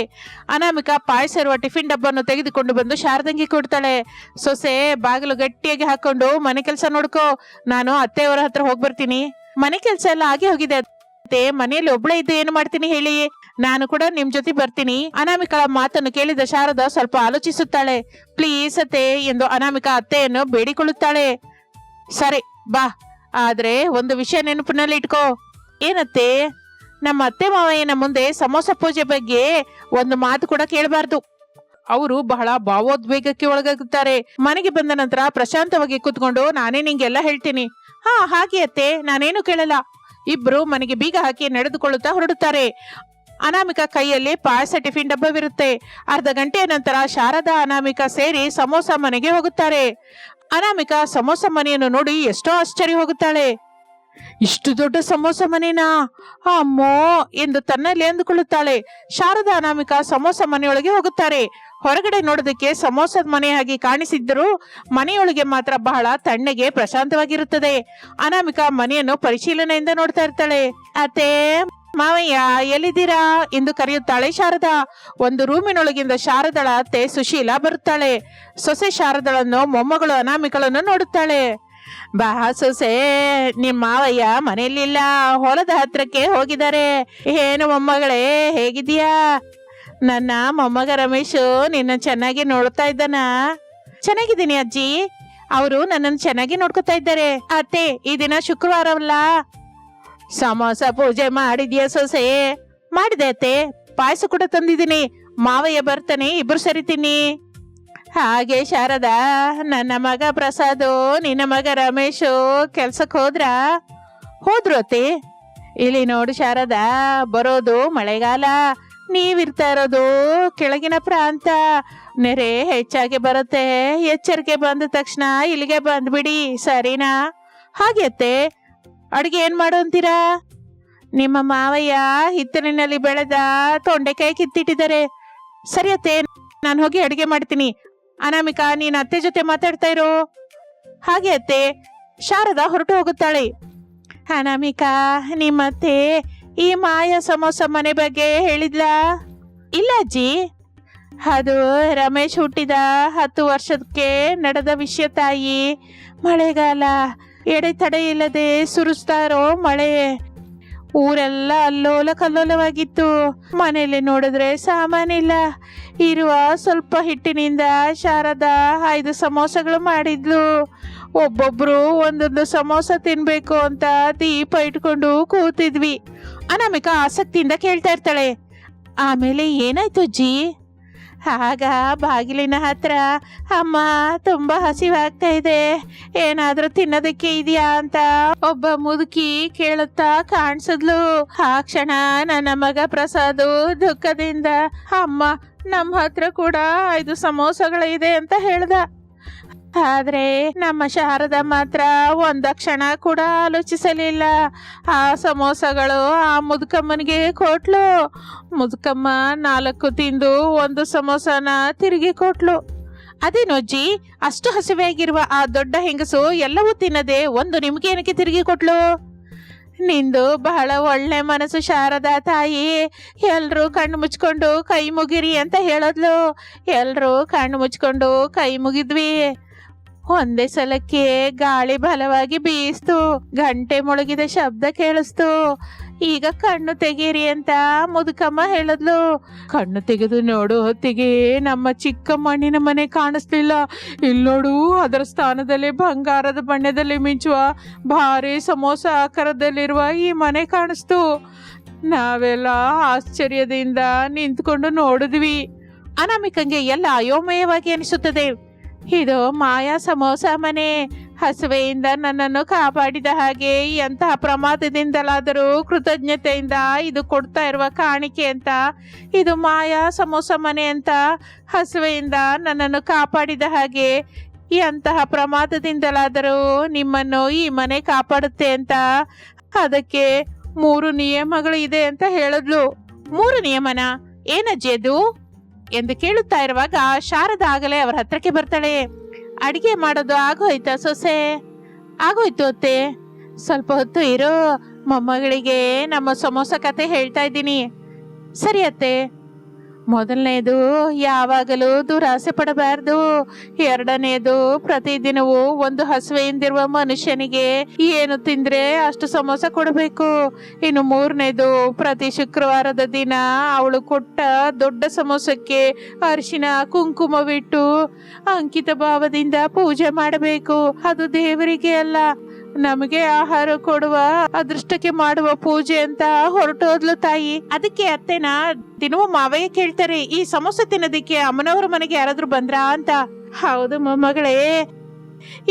ಅನಾಮಿಕಾ ಪಾಯಸ ಇರುವ ಟಿಫಿನ್ ಡಬ್ಬನ್ನು ತೆಗೆದುಕೊಂಡು ಬಂದು ಶಾರದಂಗೆ ಕೊಡ್ತಾಳೆ. ಸೊಸೆ, ಬಾಗಿಲು ಗಟ್ಟಿಯಾಗಿ ಹಾಕೊಂಡು ಮನೆ ಕೆಲಸ ನೋಡ್ಕೋ, ನಾನು ಅತ್ತೆಯವರ ಹತ್ರ ಹೋಗ್ಬರ್ತೀನಿ. ಮನೆ ಕೆಲಸ ಎಲ್ಲ ಆಗಿ ಹೋಗಿದೆ ಅತ್ತೆ, ಮನೆಯಲ್ಲಿ ಒಬ್ಳೆ ಇದ್ದು ಏನು ಮಾಡ್ತೀನಿ ಹೇಳಿ, ನಾನು ಕೂಡ ನಿಮ್ ಜೊತೆ ಬರ್ತೀನಿ. ಅನಾಮಿಕಳ ಮಾತನ್ನು ಕೇಳಿದ ಶಾರದಾ ಸ್ವಲ್ಪ ಆಲೋಚಿಸುತ್ತಾಳೆ. ಪ್ಲೀಸ್ ಅತ್ತೆ ಎಂದು ಅನಾಮಿಕಾ ಅತ್ತೆಯನ್ನು ಬೇಡಿಕೊಳ್ಳುತ್ತಾಳೆ. ಸರಿ ಬಾ, ಆದ್ರೆ ಒಂದು ವಿಷಯ ನೆನಪಿನಲ್ಲಿ ಇಟ್ಕೋ. ಏನತ್ತೆ? ನಮ್ಮ ಅತ್ತೆ ಮಾವಯ್ಯನ ಮುಂದೆ ಸಮೋಸ ಪೂಜೆ ಬಗ್ಗೆ ಒಂದು ಮಾತು ಕೂಡ ಕೇಳಬಾರ್ದು. ಅವರು ಬಹಳ ಭಾವೋದ್ವೇಗಕ್ಕೆ ಒಳಗಾಗುತ್ತಾರೆ. ಮನೆಗೆ ಬಂದ ನಂತರ ಪ್ರಶಾಂತವಾಗಿ ಕೂತ್ಕೊಂಡು ನಾನೇ ನಿಂಗೆಲ್ಲ ಹೇಳ್ತೀನಿ. ಹಾ ಹಾಗೆ ಅತ್ತೆ, ನಾನೇನು ಕೇಳಲ್ಲ. ಇಬ್ರು ಮನೆಗೆ ಬೀಗ ಹಾಕಿ ನಡೆದುಕೊಳ್ಳುತ್ತಾ ಹೊರಡುತ್ತಾರೆ. ಅನಾಮಿಕಾ ಕೈಯಲ್ಲಿ ಪಾಯಸ ಟಿಫಿನ್ ಡಬ್ಬವಿರುತ್ತೆ. ಅರ್ಧ ಗಂಟೆಯ ನಂತರ ಶಾರದಾ ಅನಾಮಿಕಾ ಸೇರಿ ಸಮೋಸ ಮನೆಗೆ ಹೋಗುತ್ತಾರೆ. ಅನಾಮಿಕಾ ಸಮೋಸ ಮನೆಯನ್ನು ನೋಡಿ ಎಷ್ಟೋ ಆಶ್ಚರ್ಯ ಹೋಗುತ್ತಾಳೆ. ಇಷ್ಟು ದೊಡ್ಡ ಸಮೋಸ ಮನೆನಾ, ಅಮ್ಮೋ ಎಂದು ತನ್ನಲ್ಲಿ ಅಂದುಕೊಳ್ಳುತ್ತಾಳೆ. ಶಾರದಾ ಅನಾಮಿಕಾ ಸಮೋಸ ಮನೆಯೊಳಗೆ ಹೋಗುತ್ತಾರೆ. ಹೊರಗಡೆ ನೋಡೋದಕ್ಕೆ ಸಮೋಸದ ಮನೆ ಹಾಗೆ ಕಾಣಿಸಿದ್ದರೂ ಮನೆಯೊಳಗೆ ಮಾತ್ರ ಬಹಳ ತಣ್ಣಗೆ ಪ್ರಶಾಂತವಾಗಿರುತ್ತದೆ. ಅನಾಮಿಕಾ ಮನೆಯನ್ನು ಪರಿಶೀಲನೆಯಿಂದ ನೋಡ್ತಾ ಇರ್ತಾಳೆ. ಅತ್ತೆ, ಮಾವಯ್ಯ ಎಲ್ಲಿದ್ದೀರಾ ಎಂದು ಕರೆಯುತ್ತಾಳೆ ಶಾರದಾ. ಒಂದು ರೂಮಿನೊಳಗಿಂದ ಶಾರದಳ ಅತ್ತೆ ಸುಶೀಲಾ ಬರುತ್ತಾಳೆ. ಸೊಸೆ ಶಾರದಳನ್ನು ಮೊಮ್ಮಗಳು ಅನಾಮಿಕಳನ್ನು ನೋಡುತ್ತಾಳೆ. ಬಾ ಸೊಸೆ, ನಿಮ್ಮ ಮಾವಯ್ಯ ಮನೆಯಲ್ಲಿಲ್ಲ, ಹೊಲದ ಹತ್ರಕ್ಕೆ ಹೋಗಿದ್ದಾರೆ. ಏನು ಮೊಮ್ಮಗಳೇ, ಹೇಗಿದೀಯಾ? ನನ್ನ ಮೊಮ್ಮಗ ರಮೇಶು ನಿನ್ನ ಚೆನ್ನಾಗಿ ನೋಡ್ತಾ ಇದ್ದಾನ? ಚೆನ್ನಾಗಿದ್ದೀನಿ ಅಜ್ಜಿ, ಅವರು ನನ್ನನ್ನು ಚೆನ್ನಾಗಿ ನೋಡ್ಕೊತಾ ಇದ್ದಾರೆ. ಅತ್ತೆ, ಈ ದಿನ ಶುಕ್ರವಾರವಲ್ಲ? ಸಮೋಸ ಪೂಜೆ ಮಾಡಿದ್ಯಾ ಸೊಸೆ? ಮಾಡಿದೆ ಅತ್ತೆ, ಪಾಯಸ ಕೂಡ ತಂದಿದ್ದೀನಿ. ಮಾವಯ್ಯ ಬರ್ತಾನೆ, ಇಬ್ರು ಸರಿತೀನಿ. ಹಾಗೆ ಶಾರದಾ, ನನ್ನ ಮಗ ಪ್ರಸಾದು ನಿನ್ನ ಮಗ ರಮೇಶು ಕೆಲ್ಸಕ್ಕೆ ಹೋದ್ರು ಅತ್ತೆ. ಇಲ್ಲಿ ನೋಡು ಶಾರದಾ, ಬರೋದು ಮಳೆಗಾಲ, ನೀವಿರ್ತಾ ಇರೋದು ಕೆಳಗಿನ ಪ್ರಾಂತ, ನೆರೆ ಹೆಚ್ಚಾಗಿ ಬರುತ್ತೆ. ಎಚ್ಚರಿಕೆ ಬಂದ ತಕ್ಷಣ ಇಲ್ಲಿಗೆ ಬಂದ್ಬಿಡಿ, ಸರಿನಾ? ಹಾಗೆ ಅತ್ತೆ, ಅಡುಗೆ ಏನ್ ಮಾಡು ಅಂತೀರಾ? ನಿಮ್ಮ ಮಾವಯ್ಯ ಹಿತ್ತಲಿನಲ್ಲಿ ಬೆಳೆದ ತೊಂಡೆಕಾಯಿ ಕಿತ್ತಿಟ್ಟಿದ್ದಾರೆ. ಸರಿ ಅತ್ತೆ, ನಾನು ಹೋಗಿ ಅಡುಗೆ ಮಾಡ್ತೀನಿ. ಅನಾಮಿಕಾ, ನೀನ್ ಅತ್ತೆ ಜೊತೆ ಮಾತಾಡ್ತಾ ಇರೋ. ಹಾಗೆ ಅತ್ತೆ. ಶಾರದಾ ಹೊರಟು ಹೋಗುತ್ತಾಳೆ. ಅನಾಮಿಕಾ, ನಿಮ್ಮತ್ತೆ ಈ ಮಾಯಾ ಸಮೋಸ ಮನೆ ಬಗ್ಗೆ ಹೇಳಿದ್ಲಾ? ಇಲ್ಲ ಅಜ್ಜಿ, ಅದು ರಮೇಶ್ ಹುಟ್ಟಿದ 10 ವರ್ಷಕ್ಕೆ ನಡೆದ ವಿಷಯ ತಾಯಿ. ಮಳೆಗಾಲ, ಎಡೆತಡೆ ಇಲ್ಲದೆ ಸುರಿಸ್ತಾ ಇರೋ ಮಳೆ. ಊರೆಲ್ಲ ಅಲ್ಲೋಲ ಕಲ್ಲೋಲವಾಗಿತ್ತು. ಮನೆಯಲ್ಲಿ ನೋಡಿದ್ರೆ ಸಾಮಾನಿಲ್ಲ. ಇರುವ ಸ್ವಲ್ಪ ಹಿಟ್ಟಿನಿಂದ ಶಾರದಾ 5 ಸಮೋಸಗಳು ಮಾಡಿದ್ಲು. ಒಬ್ಬೊಬ್ರು ಒಂದೊಂದು ಸಮೋಸ ತಿನ್ಬೇಕು ಅಂತ ದೀಪ ಇಟ್ಕೊಂಡು ಕೂತಿದ್ವಿ. ಅನಾಮಿಕಾ ಆಸಕ್ತಿಯಿಂದ ಕೇಳ್ತಾ ಇರ್ತಾಳೆ. ಆಮೇಲೆ ಏನಾಯ್ತು ಅಜ್ಜಿ? ಆಗ ಬಾಗಿಲಿನ ಹತ್ರ, ಅಮ್ಮ ತುಂಬಾ ಹಸಿವಾಗ್ತಾ ಇದೆ, ಏನಾದ್ರೂ ತಿನ್ನೋದಕ್ಕೆ ಇದೆಯಾ ಅಂತ ಒಬ್ಬ ಮುದುಕಿ ಕೇಳುತ್ತಾ ಕಾಣಿಸಿದ್ಲು. ಆ ಕ್ಷಣ ನನ್ನ ಮಗ ಪ್ರಸಾದು ದುಃಖದಿಂದ, ಅಮ್ಮ ನಮ್ಮ ಹತ್ರ ಕೂಡ 5 ಸಮೋಸಗಳಿದೆ ಅಂತ ಹೇಳ್ದ. ಆದ್ರೆ ನಮ್ಮ ಶಾರದಾ ಮಾತ್ರ ಒಂದ ಕ್ಷಣ ಕೂಡ ಆಲೋಚಿಸಲಿಲ್ಲ. ಆ ಸಮೋಸಗಳು ಆ ಮುದುಕಮ್ಮನಿಗೆ ಕೊಟ್ಲು. ಮುದುಕಮ್ಮ 4 ತಿಂದು 1 ಸಮೋಸನ ತಿರುಗಿ ಕೊಟ್ಲು. ಅದೇನೊಜ್ಜಿ, ಅಷ್ಟು ಹಸಿವೆಯಾಗಿರುವ ಆ ದೊಡ್ಡ ಹೆಂಗಸು ಎಲ್ಲವೂ ತಿನ್ನದೆ 1 ನಿಮ್ಗೆ ಏನಕ್ಕೆ ತಿರುಗಿ ಕೊಟ್ಲು? ನಿಂದು ಬಹಳ ಒಳ್ಳೆ ಮನಸ್ಸು ಶಾರದಾ ತಾಯಿ. ಎಲ್ರೂ ಕಣ್ಣು ಮುಚ್ಕೊಂಡು ಕೈ ಮುಗಿರಿ ಅಂತ ಹೇಳದ್ಲು. ಎಲ್ರೂ ಕಣ್ಣು ಮುಚ್ಕೊಂಡು ಕೈ ಮುಗಿದ್ವಿ. ಒಂದೇ ಸಲಕ್ಕೆ ಗಾಳಿ ಬಲವಾಗಿ ಬೀಸ್ತು. ಗಂಟೆ ಮೊಳಗಿದ ಶಬ್ದ ಕೇಳಿಸ್ತು. ಈಗ ಕಣ್ಣು ತೆಗೀರಿ ಅಂತ ಮುದುಕಮ್ಮ ಹೇಳಿದ್ಲು. ಕಣ್ಣು ತೆಗೆದು ನೋಡು ಹೊತ್ತಿಗೆ ನಮ್ಮ ಚಿಕ್ಕ ಮಣ್ಣಿನ ಮನೆ ಕಾಣಿಸ್ಲಿಲ್ಲ. ಇಲ್ಲೋಡು, ಅದರ ಸ್ಥಾನದಲ್ಲಿ ಬಂಗಾರದ ಬಣ್ಣದಲ್ಲಿ ಮಿಂಚುವ ಭಾರಿ ಸಮೋಸ ಆಕಾರದಲ್ಲಿರುವ ಈ ಮನೆ ಕಾಣಿಸ್ತು. ನಾವೆಲ್ಲ ಆಶ್ಚರ್ಯದಿಂದ ನಿಂತ್ಕೊಂಡು ನೋಡಿದ್ವಿ. ಅನಾಮಿಕಂಗೆ ಎಲ್ಲ ಅಯೋಮಯವಾಗಿ ಅನಿಸುತ್ತದೆ. ಇದು ಮಾಯಾ ಸಮೋಸ ಮನೆ. ಹಸುವೆಯಿಂದ ನನ್ನನ್ನು ಕಾಪಾಡಿದ ಹಾಗೆ ಎಂತಹ ಪ್ರಮಾದದಿಂದಲಾದರೂ ಕೃತಜ್ಞತೆಯಿಂದ ಇದು ಕೊಡ್ತಾ ಇರುವ ಕಾಣಿಕೆ ಅಂತ ಇದು ಮಾಯಾ ಸಮೋಸ ಮನೆ ಅಂತ, ಹಸುವೆಯಿಂದ ನನ್ನನ್ನು ಕಾಪಾಡಿದ ಹಾಗೆ ಎಂತಹ ಪ್ರಮಾದದಿಂದಲಾದರೂ ನಿಮ್ಮನ್ನು ಈ ಮನೆ ಕಾಪಾಡುತ್ತೆ ಅಂತ, ಅದಕ್ಕೆ 3 ನಿಯಮಗಳು ಇದೆ ಅಂತ ಹೇಳಿದ್ಲು. 3 ನಿಯಮನ? ಏನಜ್ಜಿ ಅದು ಎಂದು ಕೇಳುತ್ತಾ ಇರುವಾಗ ಶಾರದಾ ಆಗಲೇ ಅವರ ಹತ್ರಕ್ಕೆ ಬರ್ತಾಳೆ. ಅಡಿಗೆ ಮಾಡೋದು ಆಗೋಯ್ತಾ ಸೊಸೆ? ಆಗೋಯ್ತು ಅತ್ತೆ. ಸ್ವಲ್ಪ ಹೊತ್ತು ಇರು, ಮೊಮ್ಮಗಳಿಗೆ ನಮ್ಮ ಸಮೋಸ ಕತೆ ಹೇಳ್ತಾ ಇದ್ದೀನಿ. ಸರಿ ಅತ್ತೆ. ಮೊದಲನೇದು, ಯಾವಾಗಲೂ ದುರಾಸೆ ಪಡಬಾರ್ದು. 2ನೇದು, ಪ್ರತಿದಿನವೂ ಒಂದು ಹಸುವೆಯಿಂದಿರುವ ಮನುಷ್ಯನಿಗೆ ಏನು ತಿಂದ್ರೆ ಅಷ್ಟು ಸಮೋಸ ಕೊಡಬೇಕು. ಇನ್ನು 3ನೇದು, ಪ್ರತಿ ಶುಕ್ರವಾರದ ದಿನ ಅವಳು ಕೊಟ್ಟ ದೊಡ್ಡ ಸಮೋಸಕ್ಕೆ ಅರಿಶಿನ ಕುಂಕುಮವಿಟ್ಟು ಅಂಕಿತ ಭಾವದಿಂದ ಪೂಜೆ ಮಾಡಬೇಕು. ಅದು ದೇವರಿಗೆ ಅಲ್ಲ, ನಮಗೆ ಆಹಾರ ಕೊಡುವ ಅದೃಷ್ಟಕ್ಕೆ ಮಾಡುವ ಪೂಜೆ ಅಂತ ಹೊರಟೋದ್ಲು ತಾಯಿ. ಅದಕ್ಕೆ ಅತ್ತೆನ ದಿನವೂ ಮಾವಯ್ಯ ಕೇಳ್ತಾರೆ, ಈ ಸಮೋಸೆ ತಿನ್ನೋದಿಕ್ಕೆ ಅಮ್ಮನವ್ರ ಮನೆಗೆ ಯಾರಾದ್ರೂ ಬಂದ್ರಾ ಅಂತ. ಹೌದು ಮೊಮ್ಮಗಳೇ,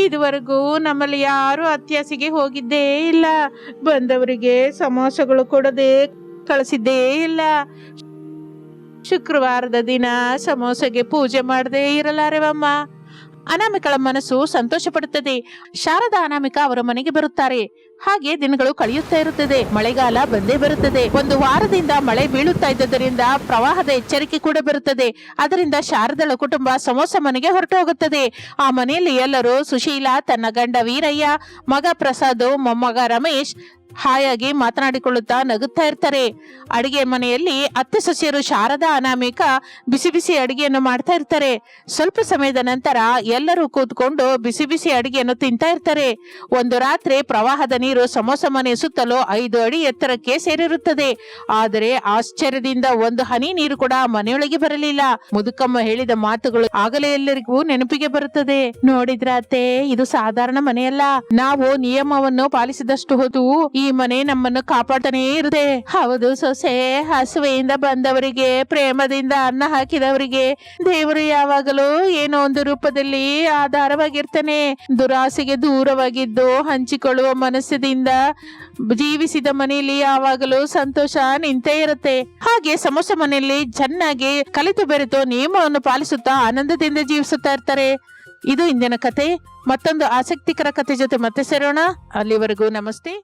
ಇದುವರೆಗೂ ನಮ್ಮಲ್ಲಿ ಯಾರು ಅತ್ಯಾಸೆಗೆ ಹೋಗಿದ್ದೇ ಇಲ್ಲ, ಬಂದವರಿಗೆ ಸಮೋಸಗಳು ಕೊಡದೆ ಕಳಿಸಿದ್ದೇ ಇಲ್ಲ. ಶುಕ್ರವಾರದ ದಿನ ಸಮೋಸೆಗೆ ಪೂಜೆ ಮಾಡದೇ ಇರಲಾರೆವಮ್ಮ. ಅನಾಮಿಕಳ ಮನಸ್ಸು ಸಂತೋಷ ಪಡುತ್ತದೆ. ಶಾರದಾ ಅನಾಮಿಕ ಅವರ ಮನೆಗೆ ಬರುತ್ತಾರೆ. ಹಾಗೆ ದಿನಗಳು ಕಳೆಯುತ್ತಾ ಇರುತ್ತದೆ. ಮಳೆಗಾಲ ಬಂದೇ ಬರುತ್ತದೆ. ಒಂದು ವಾರದಿಂದ ಮಳೆ ಬೀಳುತ್ತಾ ಇದ್ದರಿಂದ ಪ್ರವಾಹದ ಎಚ್ಚರಿಕೆ ಕೂಡ ಬರುತ್ತದೆ. ಅದರಿಂದ ಶಾರದಳ ಕುಟುಂಬ ಸಮೋಸ ಮನೆಗೆ ಹೊರಟು ಹೋಗುತ್ತದೆ. ಆ ಮನೆಯಲ್ಲಿ ಎಲ್ಲರೂ, ಸುಶೀಲಾ, ತನ್ನ ಗಂಡ ವೀರಯ್ಯ, ಮಗ ಪ್ರಸಾದ್, ಮೊಮ್ಮಗ ರಮೇಶ್ ಹಾಯಾಗಿ ಮಾತನಾಡಿಕೊಳ್ಳುತ್ತಾ ನಗುತ್ತಾ ಇರ್ತಾರೆ. ಅಡಿಗೆ ಮನೆಯಲ್ಲಿ ಅತ್ತೆ ಸೊಸೆಯರು ಶಾರದಾ ಅನಾಮಿಕ ಬಿಸಿ ಬಿಸಿ ಅಡಿಗೆಯನ್ನು ಮಾಡ್ತಾ ಇರ್ತಾರೆ. ಸ್ವಲ್ಪ ಸಮಯದ ನಂತರ ಎಲ್ಲರೂ ಕೂತ್ಕೊಂಡು ಬಿಸಿ ಬಿಸಿ ಅಡಿಗೆಯನ್ನು ತಿಂತಾ ಇರ್ತಾರೆ. ಒಂದು ರಾತ್ರಿ ಪ್ರವಾಹದ ನೀರು ಸಮೋಸ ಮನೆ ಸುತ್ತಲೂ 5 ಅಡಿ ಎತ್ತರಕ್ಕೆ ಸೇರಿರುತ್ತದೆ. ಆದರೆ ಆಶ್ಚರ್ಯದಿಂದ ಒಂದು ಹನಿ ನೀರು ಕೂಡ ಮನೆಯೊಳಗೆ ಬರಲಿಲ್ಲ. ಮುದುಕಮ್ಮ ಹೇಳಿದ ಮಾತುಗಳು ಆಗಲೇ ಎಲ್ಲರಿಗೂ ನೆನಪಿಗೆ ಬರುತ್ತದೆ. ನೋಡಿದ್ರ ಅತ್ತೆ, ಇದು ಸಾಧಾರಣ ಮನೆಯಲ್ಲ. ನಾವು ನಿಯಮವನ್ನು ಪಾಲಿಸಿದಷ್ಟು ಹೊತ್ತು ಈ ಮನೆ ನಮ್ಮನ್ನು ಕಾಪಾಡ್ತಾನೆ ಇರುತ್ತೆ. ಹೌದು ಸೊಸೆ, ಹಸುವೆಯಿಂದ ಬಂದವರಿಗೆ, ಪ್ರೇಮದಿಂದ ಅನ್ನ ಹಾಕಿದವರಿಗೆ ದೇವರು ಯಾವಾಗಲೂ ಏನೋ ಒಂದು ರೂಪದಲ್ಲಿ ಆಧಾರವಾಗಿರ್ತಾನೆ. ದುರಾಸೆಗೆ ದೂರವಾಗಿದ್ದು ಹಂಚಿಕೊಳ್ಳುವ ಮನಸ್ಸಿನಿಂದ ಜೀವಿಸಿದ ಮನೆಯಲ್ಲಿ ಯಾವಾಗಲೂ ಸಂತೋಷ ನಿಂತೇ ಇರುತ್ತೆ. ಹಾಗೆ ಸಮೋಸ ಮನೆಯಲ್ಲಿ ಚೆನ್ನಾಗಿ ಕಲಿತು ಬೆರೆತು ನಿಯಮವನ್ನು ಪಾಲಿಸುತ್ತಾ ಆನಂದದಿಂದ ಜೀವಿಸುತ್ತಾ ಇರ್ತಾರೆ. ಇದು ಇಂದಿನ ಕತೆ. ಮತ್ತೊಂದು ಆಸಕ್ತಿಕರ ಕತೆ ಜೊತೆ ಮತ್ತೆ ಸೇರೋಣ. ಅಲ್ಲಿವರೆಗೂ ನಮಸ್ತೆ.